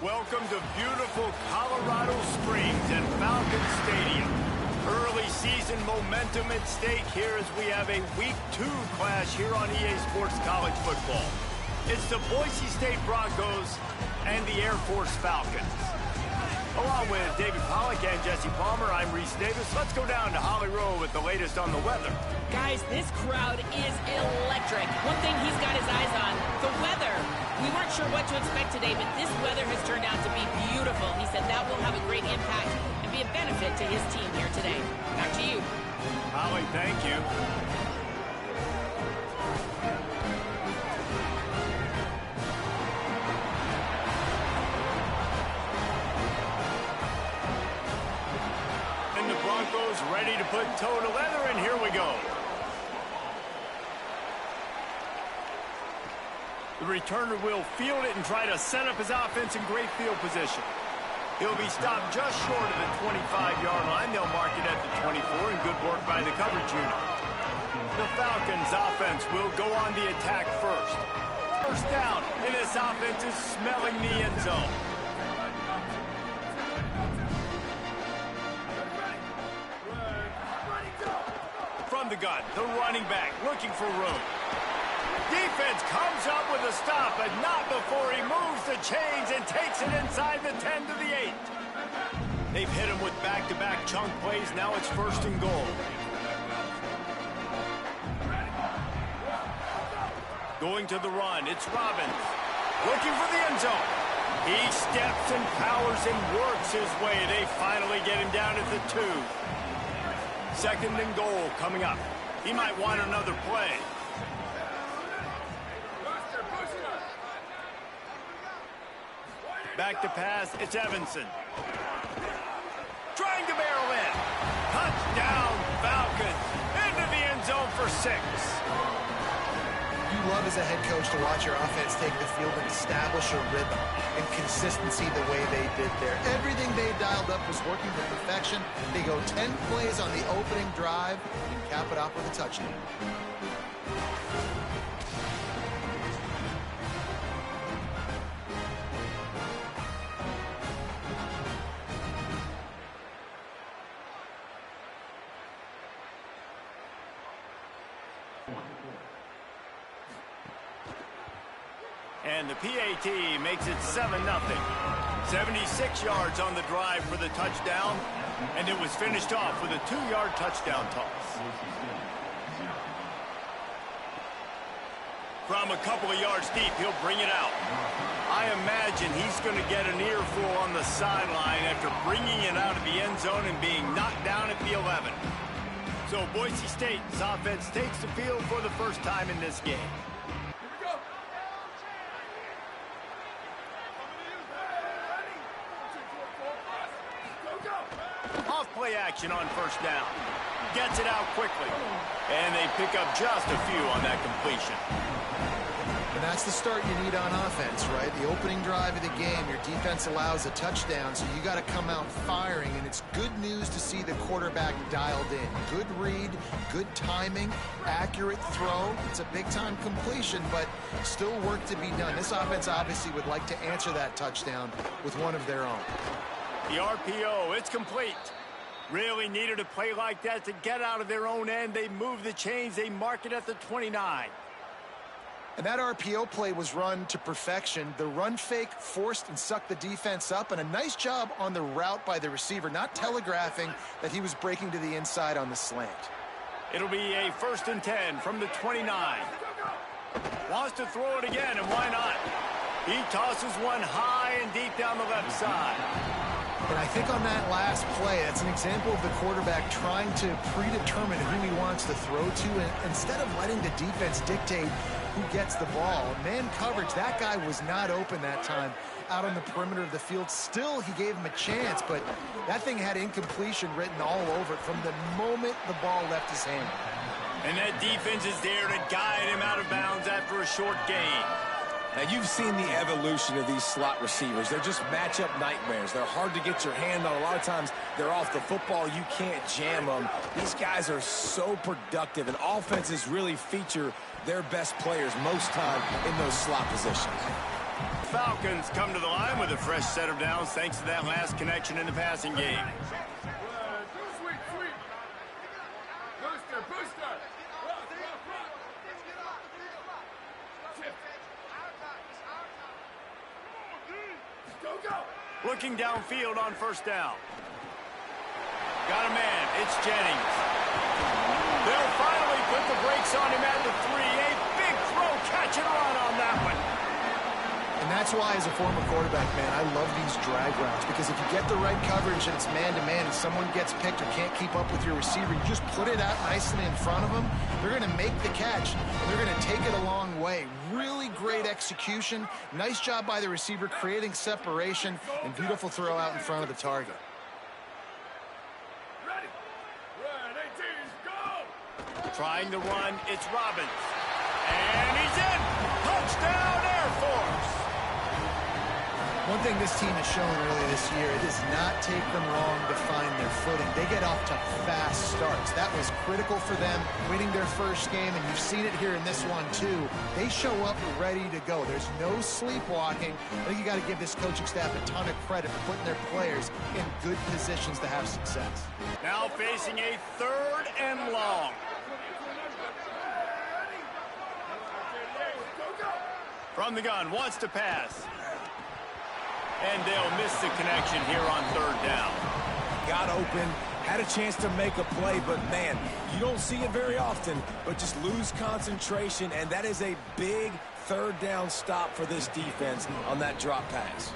Welcome to beautiful Colorado Springs and Falcon Stadium. Early season momentum at stake here as we have a Week 2 clash here on EA Sports College Football. It's the Boise State Broncos and the Air Force Falcons. Along with David Pollack and Jesse Palmer, I'm Reese Davis. Let's go down to Holly Rowe with the latest on the weather. Guys, this crowd is electric. One thing he's got his eyes on, the weather. We weren't sure what to expect today, but this weather has turned out to be beautiful. He said that will have a great impact and be a benefit to his team here today. Back to you. Holly, thank you. And the Broncos ready to put toe to leather, and here we go. The returner will field it and try to set up his offense in great field position. He'll be stopped just short of the 25-yard line. They'll mark it at the 24, and good work by the coverage unit. The Falcons' offense will go on the attack first. First down, and this offense is smelling the end zone. From the gun, the running back looking for room. Defense comes up with a stop, but not before he moves the chains and takes it inside the 10 to the 8. They've hit him with back-to-back chunk plays. Now it's first and goal. Going to the run, it's Robbins. Looking for the end zone. He steps and powers and works his way. They finally get him down at the 2. Second and goal coming up. He might want another play. Back to pass, it's Evanson. Trying to barrel in. Touchdown, Falcons. Into the end zone for 6. You love as a head coach to watch your offense take the field and establish a rhythm and consistency the way they did there. Everything they dialed up was working to perfection. They go 10 plays on the opening drive and cap it off with a touchdown. And the PAT makes it 7-0. 76 yards on the drive for the touchdown, and it was finished off with a 2-yard touchdown toss. From a couple of yards deep, he'll bring it out. I imagine he's going to get an earful on the sideline after bringing it out of the end zone and being knocked down at the 11. So Boise State's offense takes the field for the first time in this game. Play action on first down. Gets it out quickly. And they pick up just a few on that completion. And that's the start you need on offense, right? The opening drive of the game, your defense allows a touchdown, so you got to come out firing, and it's good news to see the quarterback dialed in. Good read, good timing, accurate throw. It's a big-time completion, but still work to be done. This offense obviously would like to answer that touchdown with one of their own. The RPO, it's complete. Really needed a play like that to get out of their own end. They move the chains. They mark it at the 29. And that RPO play was run to perfection. The run fake forced and sucked the defense up, and a nice job on the route by the receiver, not telegraphing that he was breaking to the inside on the slant. It'll be a 1st and 10 from the 29. Wants to throw it again, and why not? He tosses one high and deep down the left side. And I think on that last play, that's an example of the quarterback trying to predetermine who he wants to throw to, and instead of letting the defense dictate who gets the ball. Man coverage, that guy was not open that time out on the perimeter of the field. Still, he gave him a chance, but that thing had incompletion written all over it from the moment the ball left his hand. And that defense is there to guide him out of bounds after a short gain. Now, you've seen the evolution of these slot receivers. They're just matchup nightmares. They're hard to get your hand on. A lot of times, they're off the football. You can't jam them. These guys are so productive, and offenses really feature their best players most time in those slot positions. Falcons come to the line with a fresh set of downs thanks to that last connection in the passing game. Looking downfield on first down. Got a man. It's Jennings. They'll finally put the brakes on him at the 3. A big throw, catch and run on that one. And that's why, as a former quarterback, man, I love these drag routes, because if you get the right coverage and it's man-to-man and someone gets picked or can't keep up with your receiver, you just put it out nicely in front of them. They're going to make the catch, and they're going to take it a long way. Really great execution. Nice job by the receiver creating separation, and beautiful throw out in front of the target. Trying to run, it's Robbins. And he's in! Touchdown, Air Force! One thing this team has shown early this year, it does not take them long to find their footing. They get off to fast starts. That was critical for them, winning their first game, and you've seen it here in this one too. They show up ready to go. There's no sleepwalking. I think you got to give this coaching staff a ton of credit for putting their players in good positions to have success. Now facing a 3rd and long. From the gun, wants to pass. And they'll miss the connection here on 3rd down. Got open, had a chance to make a play, but man, you don't see it very often, but just lose concentration, and that is a big 3rd down stop for this defense on that drop pass.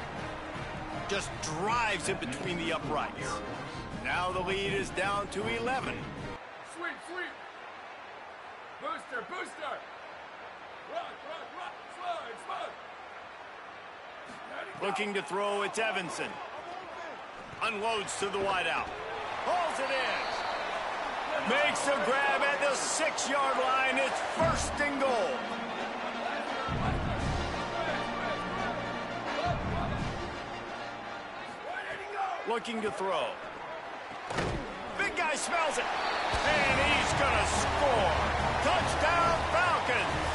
Just drives it between the uprights. Now the lead is down to 11. Sweep. Booster. Rock, slide. Looking to throw, it's Evanson. Unloads to the wideout. Pulls it in. Makes a grab at the 6-yard line. It's 1st and goal. Looking to throw. Big guy smells it. And he's going to score. Touchdown, Falcons.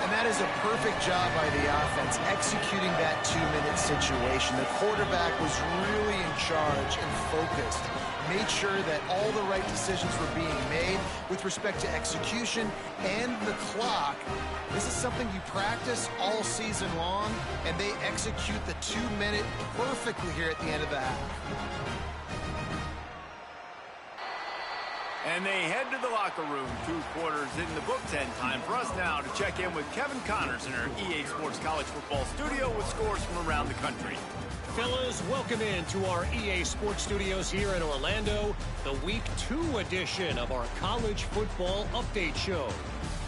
And that is a perfect job by the offense, executing that 2-minute situation. The quarterback was really in charge and focused. Made sure that all the right decisions were being made with respect to execution and the clock. This is something you practice all season long, and they execute the 2-minute perfectly here at the end of the half. And they head to the locker room, 2 quarters in the books, and time for us now to check in with Kevin Connors in our EA Sports College Football studio with scores from around the country. Fellas, welcome into our EA Sports Studios here in Orlando, the Week 2 edition of our College Football Update Show.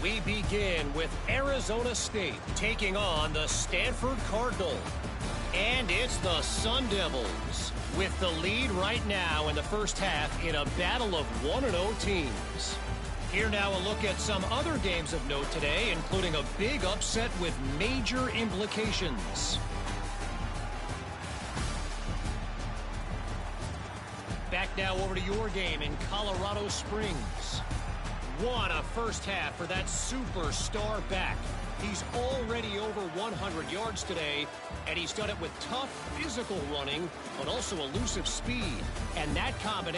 We begin with Arizona State taking on the Stanford Cardinal. And it's the Sun Devils with the lead right now in the first half in a battle of 1-0 teams. Here now a look at some other games of note today, including a big upset with major implications. Back now over to your game in Colorado Springs. What a first half for that superstar back. He's already over 100 yards today, and he's done it with tough physical running, but also elusive speed. And that combination